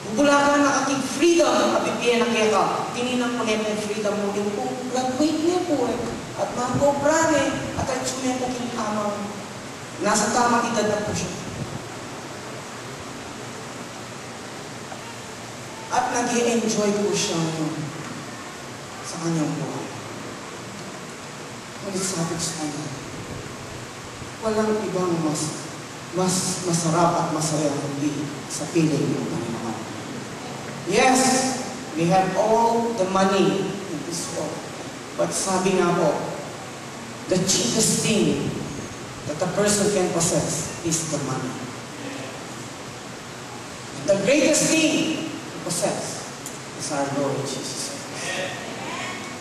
Bubulagan nakaking freedom ang bigyan na kaya ka. Tininang ko na yung freedom mo din po. Graduate niya po eh. At makobra eh. At ay tsunin ko king amaw. Nasa tamang edad na po siya. At nag-i-enjoy ko siya sa kanyang buhay. Ngunit sabi ko sa kanya, walang ibang mas masarap at masaya kundi sa piling ng Panginoon. Yes, we have all the money in this world. But sabi nga po, the cheapest thing that a person can possess is the money. And the greatest thing possess is our Lord Jesus Christ.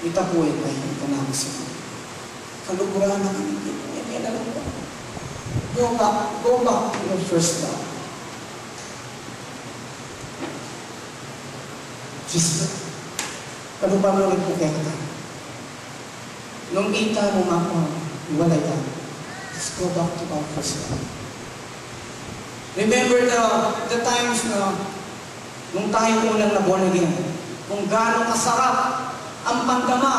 Itapuin tayo ito namin sa mga. Kaluguran na kami dito. Yan alam ko. Go back to your first love. Jesus. Kaluguran mo rin po kaya ka. Nung kita mo ako, iwalay ka. Let's go back to our first love. Remember the times na nung tayo unang na-born again, kung gaano kasarap ang pandama.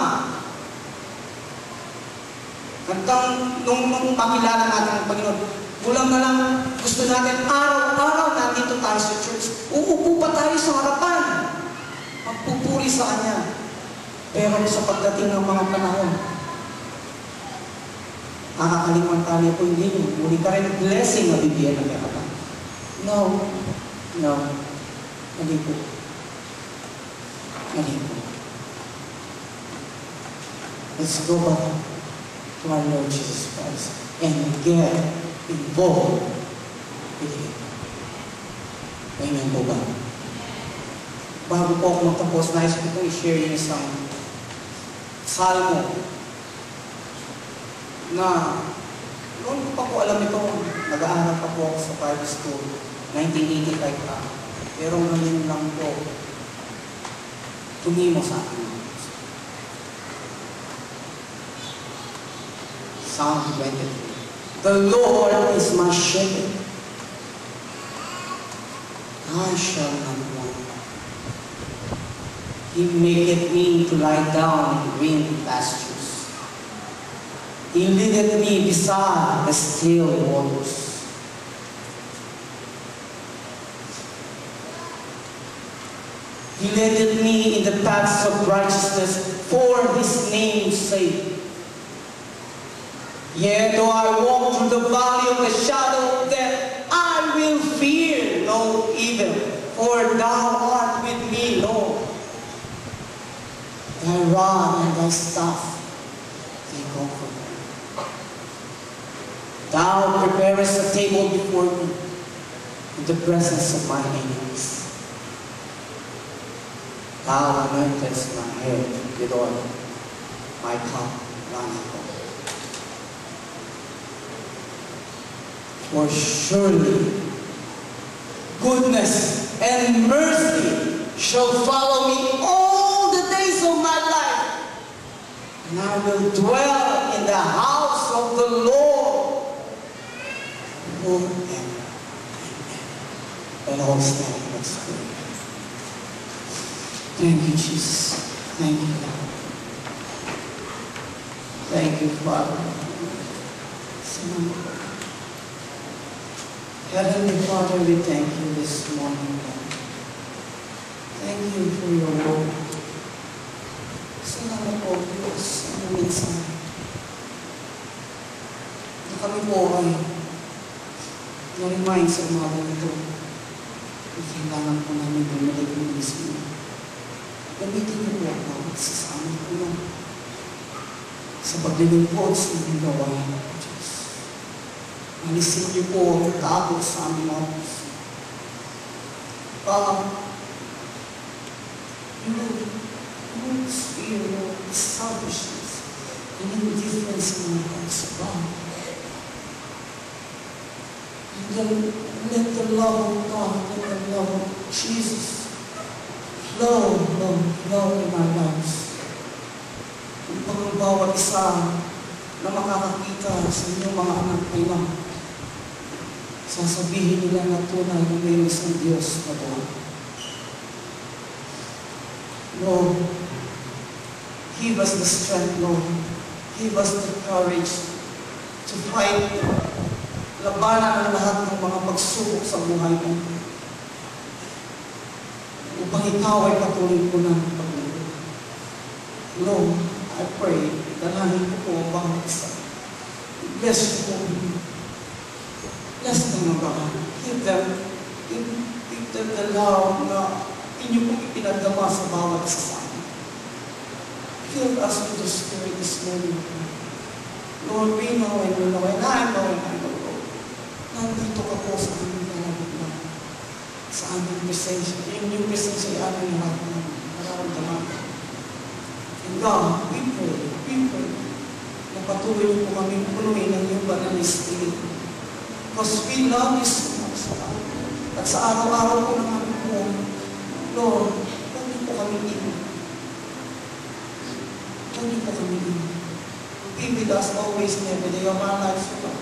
Hanggang nung makilala natin ang Panginoon, kulang na lang gusto natin araw-araw nandito tayo sa church. Uupo pa tayo sa harapan. Magpupuri sa Kanya. Pero sa pagdating ng mga panahon, nakakalimutan tayo po hindi mo. Muli ka rin blessing na bibigyan ng kaya. No. Mali po. Let's go back to our Lord Jesus Christ and get involved with Him. Amen po ba? Bago po ako magtapos, nais ko itong i-share yung isang salmo na noon ko pa po alam ito, nag-aaral pa po ako sa private school, 1985 pa. Pero ngayon lang po, tumimo sa akin. Psalm 23. The Lord is my shepherd. I shall not want. He maketh me to lie down in green pastures. He leadeth me beside the still waters. He leadeth me in the paths of righteousness for His name's sake. Yet though I walk through the valley of the shadow of death, I will fear no evil, for Thou art with me, Lord. Thy rod and Thy staff, they comfort me. Thou preparest a table before me in the presence of my enemies. Thou anointest my head with oil, my cup runneth over. For surely goodness and mercy shall follow me all the days of my life, and I will dwell in the house of the Lord forever. And all stand, let's pray. Thank you, Jesus. Thank you, Lord. Thank you, Father. Heavenly Father, we thank you this morning, Lord. Thank you for your word. Salamat po, Diyos, ang minsan na kami po ay na-remind sa mga ito. Kailangan po namin bumalik ng mismo. Gamitin niyo po ang bawat sasama ko lang sa paglilingkod sa inyong gawain, Diyos. Alisin niyo po ang takot sa aming mga puso. Fear, selfishness, and indifference in our hearts, God. Let the love of God, let the love of Jesus flow in our lives. Upang ang bawat isa na makakakita sa inyong mga anak nila, sasabihin nila na tunay na may isang Diyos na buwan. Lord, give us the strength, Lord. Give us the courage to fight, labanan ang lahat ng mga pagsubok sa buhay mo. Upang ikaw ay patuloy ko ng paglulo. Lord, I pray, dalahin ko po ang bawat isa. Bless you po. Bless them, God. Give them the love na inyo pong ipinagdama sa bawat isa sa amin. Fill us with the Spirit this morning. Lord, we know and we know, and I know, Lord. Nandito ka po sa aming lalabot na. Sa aming presensya. Yung presensya ay aming lahat na nararamdaman. And God, we pray na patuloy niyo po kami punuin ng iyong banal na Spirit. Because we love you so much, God. At sa araw-araw po ng aming buhay, Lord, huwag niyo po kami iwan. Huwag niyo po kami iwan. Be with us always and every day of our lives, God.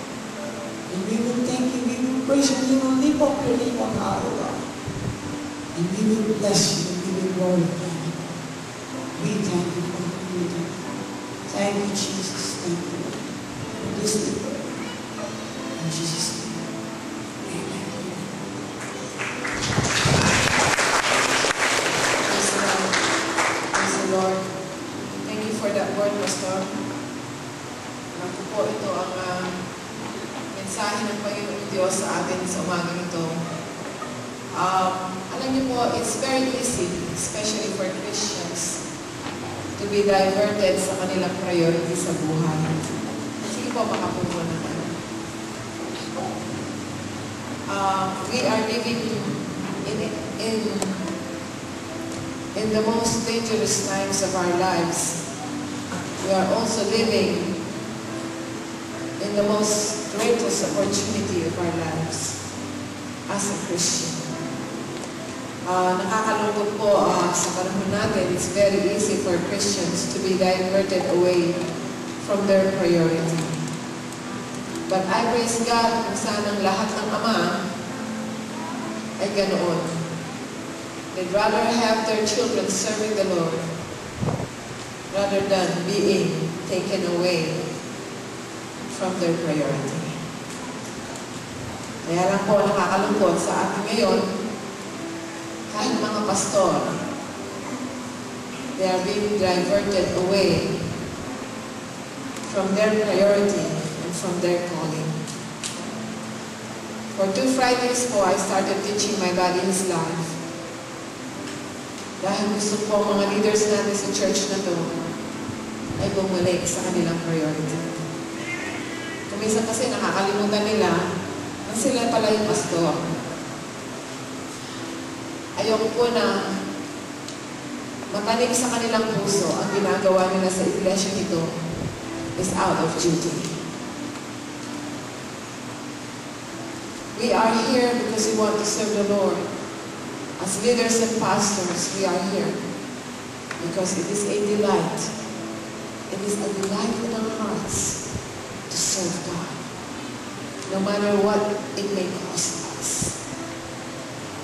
And we will thank you, we will praise you, we will lift up your name on high, God. And we will bless you, and we will glorify you. We thank you for the meeting. Thank you, Jesus. Thank you, Lord. For this we pray. In Jesus' name. Amen. Praise the Lord. Praise the Lord. Thank you for that word, Pastor. Alam ko po ito ang mensahe ng Panginoon Diyos sa atin sa umagang ito. Alam niyo po, it's very easy, especially for Christians, to be diverted sa kanilang priority sa buhay. Sige po, makapupo naman. We are living in the most dangerous times of our lives. We are also living in the most greatest opportunity of our lives as a Christian. Nakakalungkot po sa panahon natin, it's very easy for Christians to be diverted away from their priority. But I praise God kung saan ang lahat ng Ama ay ganoon. They'd rather have their children serving the Lord rather than being taken away from their priority. Kaya lang po nakakalungkot sa atin ngayon, kahit mga pastor, they are being diverted away from their priority and from their calling. For 2 Fridays po, I started teaching My Body Is Life. Dahil gusto po mga leaders natin sa church na to ay bumalik sa kanilang priority. Kumisa kasi nakakalimutan nila na sila pala yung pastor. Ayoko po na matanig sa kanilang puso ang ginagawa nila sa iglesia nito is out of duty. We are here because we want to serve the Lord. As leaders and pastors, we are here because it is a delight. It is a delight in our hearts to serve God, no matter what it may cost us.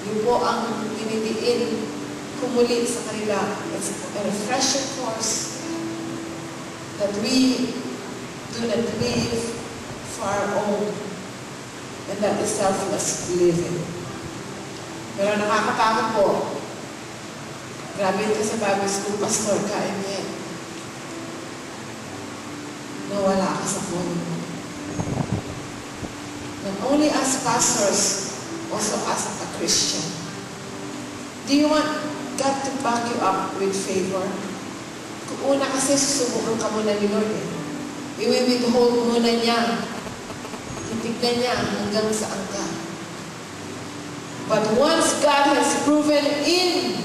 Yun po ang dinidiin kumuli sa kanila. It's a refreshing course that we do not live for our own, and that is selfless living. Pero nakakatakot po. Grabe ito sa Bible School, Pastor, kain yan. Nawala ka sa phone mo. Not only as pastors, also as a Christian. Do you want God to back you up with favor? Kung una kasi susubukan ka muna ni Lord eh. I-withhold muna niya. Titignan niya hanggang saan ka. But once God has proven in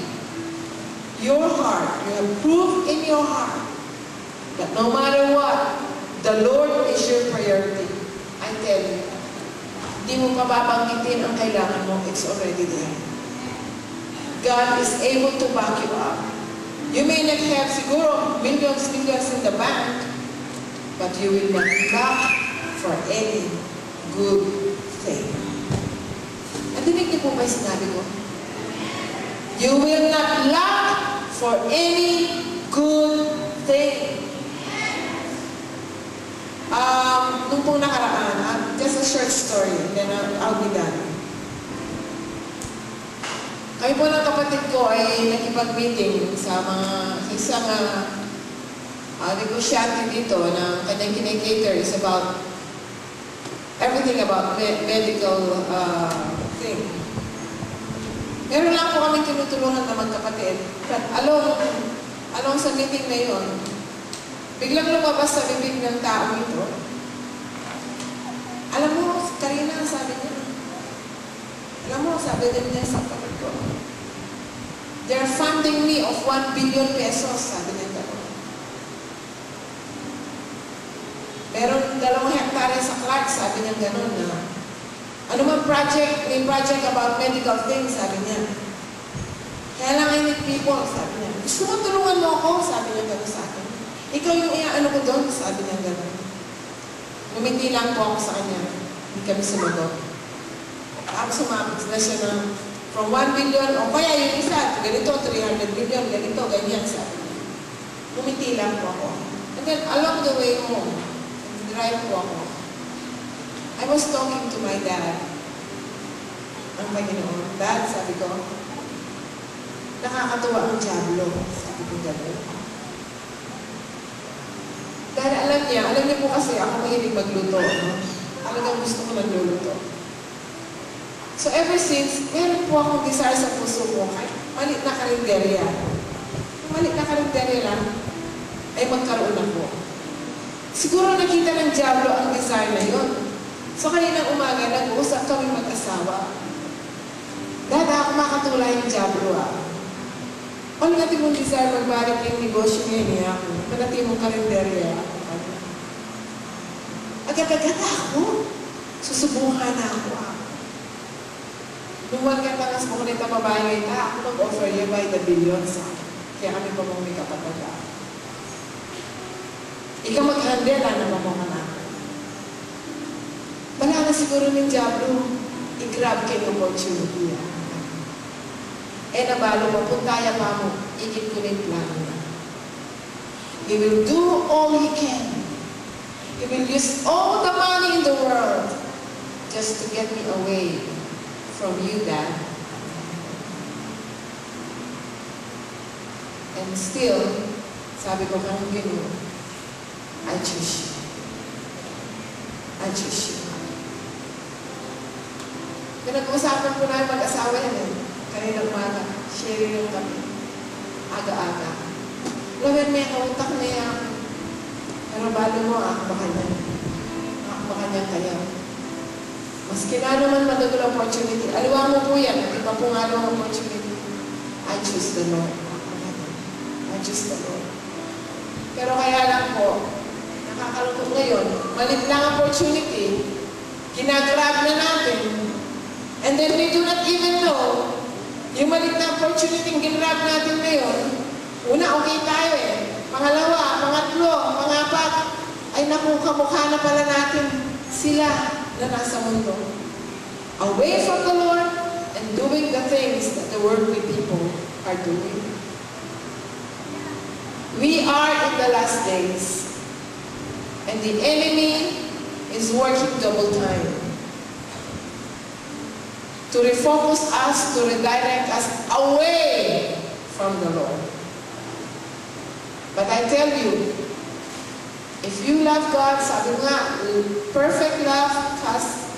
your heart, you have proved in your heart that no matter what, the Lord is your priority. I tell you, Hindi mo pa babanggitin ang kailangan mo. It's already there. God is able to back you up. You may not have siguro millions in the bank, but you will not lack for any good thing. Nadinig niyo po ba yung sinabi ko? You will not lack for any good thing. Nung pong nakaraan, just a short story, and then I'll be done. Kami po ng kapatid ko ay nakipag-meeting sa isang negosyante dito na kanyang kinikater is about everything about medical thing. Meron lang po kami tinutulungan na magkapatid. But along sa meeting na yun, biglang lumabas sa bibig ng tao ito. Alam mo, Karina, sabi niya, sabi niya sa kapatid ko, they're funding me of 1 billion pesos, sabi niya gano'n. Meron 2 hektare sa Clark, sabi niya gano'n na, ano man project, may project about medical things, sabi niya. Kaya lang I need people, sabi niya. Gusto mo tulungan mo ako, sabi niya gano'n sa akin. Ikaw yung iaano ko doon, sabi niya gano'n. Ngumiti lang po ako sa kanya. Hindi kami sumagot. Tapos sumabot na siya ng from 1 billion, o kaya yung isa, ganito, 300 million, ganito, ganyan, sabi niya. Ngumiti lang po ako. And then, along the way home, drive po ako. I was talking to my dad. Ang Panginoon, Dad, sabi ko, nakakatuwa ang Diablo. Sabi ko gano'n. Dahil alam niya po kasi ako mahilig magluto. No? Talagang gusto ko magluluto. So ever since, meron po akong desire sa puso ko, kahit malit na karinderya. Malit na karinderya lang, ay magkaroon ako. Siguro nakita ng Diablo ang desire na yun. So kaninang umaga, nag-uusap kami mag-asawa. Dada, ako makatulay yung Diablo Ano natin mong desire magbalik yung negosyo ngayon niya ako? Ano natin mong karinderya? Agad-agad ako. Susubukan na ako. Nung magkatangas mo ko nito babae ngayon, ako mag-offer niya by the billions. Kaya kami pa mong may kapataga. Ikaw mag-handle, naman mo ka na. Wala na siguro ng Diablo, i-grab kayo ng opportunity. Nabalo mo, puntaya pa mo, ikit ko rin plano na. He will do all he can. He will use all the money in the world just to get me away from you, Dad. And still, sabi ko kang Ginoo, I choose you. I choose you. Pinag-uusapan ko na yung mag-asawa yan Kanina umaga, sharing yung kami. Aga-aga. Gawin may kautak na yan. Pero balo mo, akbakan yan. Akbakan yan kaya. Maski na naman madagol opportunity. Aliwa mo po yan. Iba po nga lang opportunity. I choose the Lord. I choose the Lord. Pero kaya lang po, nakakalungkot ngayon, malit lang opportunity, ginagrab na natin, and then we do not even know yung malit na opportunity yung ginrab natin ngayon, una, okay tayo Pangalawa, pangatlo, pangapat, ay naku, kamukha na pala natin sila na nasa mundo. Away from the Lord and doing the things that the worldly people are doing. We are in the last days, and the enemy is working double time to refocus us, to redirect us away from the Lord. But I tell you, if you love God, sabi nga, perfect love casts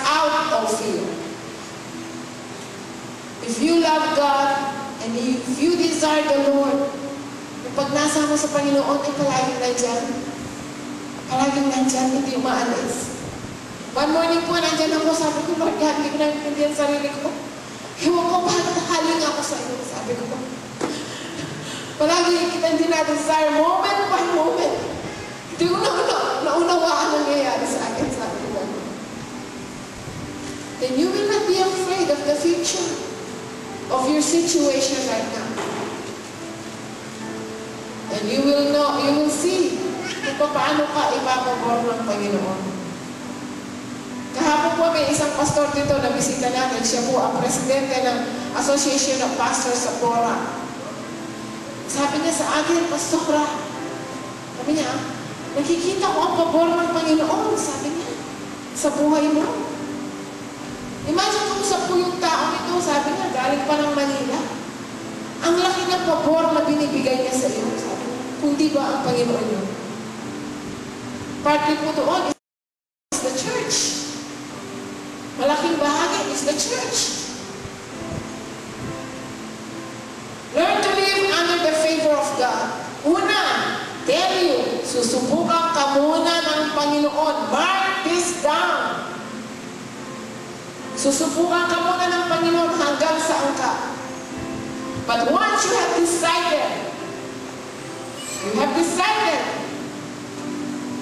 out all fear. If you love God, and if you desire the Lord, pag nasa mo sa Panginoon, ay palaging nandyan. Palaging nandyan, hindi umaalis. One morning po, nandyan ako, sabi ko, Lord God, hindi ko naintindihan sarili ko. Ewan ko, bakit nakaling ako sa iyo, sabi ko. Palagi kita din natin desire, moment by moment. Hindi ko naunawaan ang nangyayari sa akin, sabi ko. picture of your situation right now. And you will know, you will see kung paano ka ipapabor ng Panginoon. Kahapon po may isang pastor dito na bisita natin. Siya po ang presidente ng Association of Pastors sa Bora. Sabi niya sa akin, Pastora, sabi niya, nakikita ko ang pabor ng Panginoon, sabi niya, sa buhay mo. Imagine kung sa po yung tao ito, sabi niya, galing pa ng Manila. Ang laki ng pabor na binibigay niya sa iyo, sabi niya, kung di ba ang Panginoon niyo. Partly po doon is the church. Malaking bahagi is the church. Learn to live under the favor of God. Una, tell you, susubukan ka muna ng Panginoon. Mark this down. Susubukan ka muna ng Panginoon hanggang saan ka. But once you have decided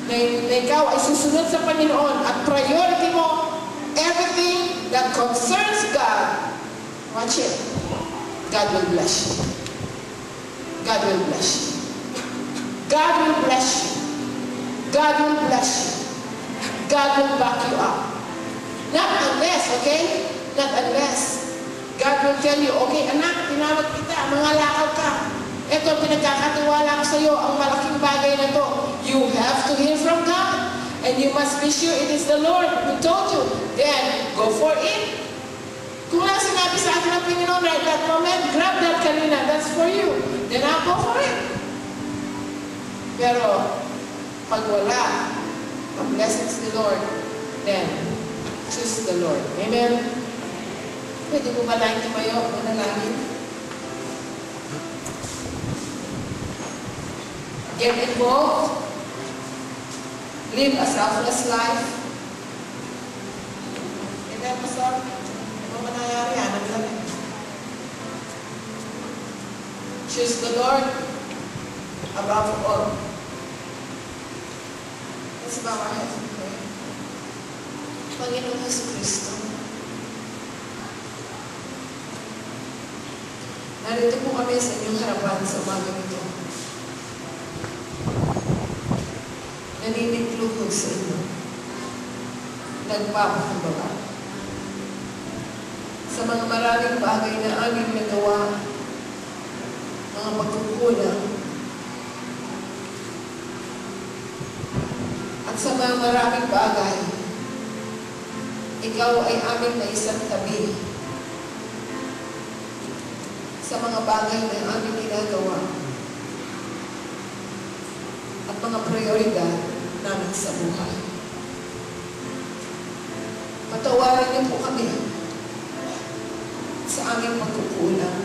na ikaw ay susunod sa Panginoon at priority mo everything that concerns God, watch it. God will bless you. God will bless you. God will bless you. God will bless you. God will back you up. Not unless, okay? Not unless God will tell you, okay, anak, tinawag kita, mangalakaw ka. Ito, pinagkakatiwala ko sa iyo, ang malaking bagay na to. You have to hear from God. And you must be sure it is the Lord who told you. Then, go for it. Kung lang sinabi sa akin ng Panginoon right that moment, grab that kanina, that's for you. Then I'll go for it. Pero, pag wala ang blessings ni Lord, then, choose the Lord. Amen? Pwede mo ba tayong tumayo? Manalangin? Get involved. Live a selfless life. Amen, Pastor? Ano ba nangyari? Ano ba rin? Choose the Lord above all. Let's bow our heads and pray. Panginoon Jesucristo, narito po kami sa inyong harapan sa umaga nito. Naninitlugod sa inyo. Nagpapakumbaba. Sa mga maraming bagay na aming nagawa, mga pagkukulang, at sa mga maraming bagay, ikaw ay aming naisang tabi sa mga bagay na aming ginagawa at mga prioridad namin sa buhay. Patawarin niyo po kami sa aming pagkukulang.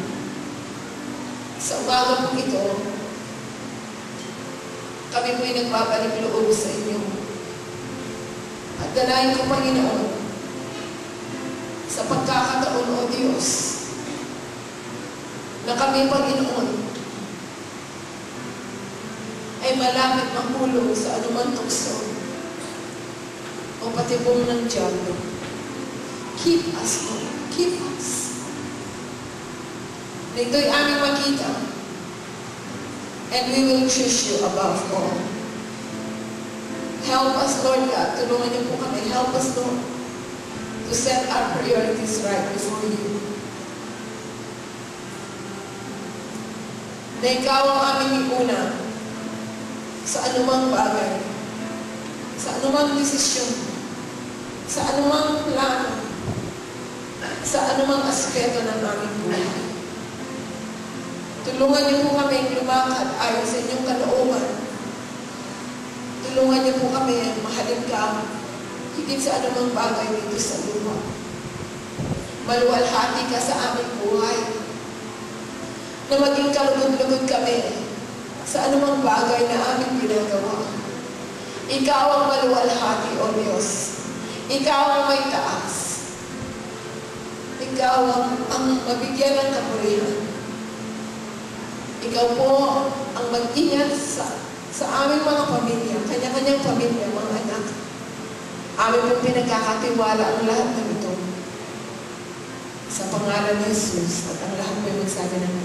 Sa umaga po ito, kami po ay nagbabalik loob sa inyo. At dalayan ko, Panginoon, sa pagkakataon, O Diyos, na kami, Panginoon, ay malapit mahulog sa anumang tukso o patibong ng diablo. Keep us, Lord. Keep us. Na ito'y aming makita, and we will choose you above all. Help us, Lord God. Tulungan niyo po kami. Help us, Lord, to set our priorities right before you. Na ikaw ang aming iuna sa anumang bagay, sa anumang desisyon, sa anumang plano, sa anumang aspeto ng aming buhay. Tulungan niyo po kami lumakad ayon sa inyong kalooban. Tulungan niyo po kami mahalin ka higit sa anumang bagay dito sa lupa. Maluwalhati ka sa aming buhay, na maging kalugod-lugod kami sa anumang bagay na aming ginagawa. Ikaw ang maluwalhati, O Diyos. Ikaw ang may taas. Ikaw ang mabigyan ng kapurihan. Ikaw po ang mag-ingat sa aming mga pamilya, kanya-kanyang pamilya, mga anak. Amin pong pinagkakatiwala ang lahat ng ito sa Sa pangalan ni Jesus at ang lahat po'y magsabi ng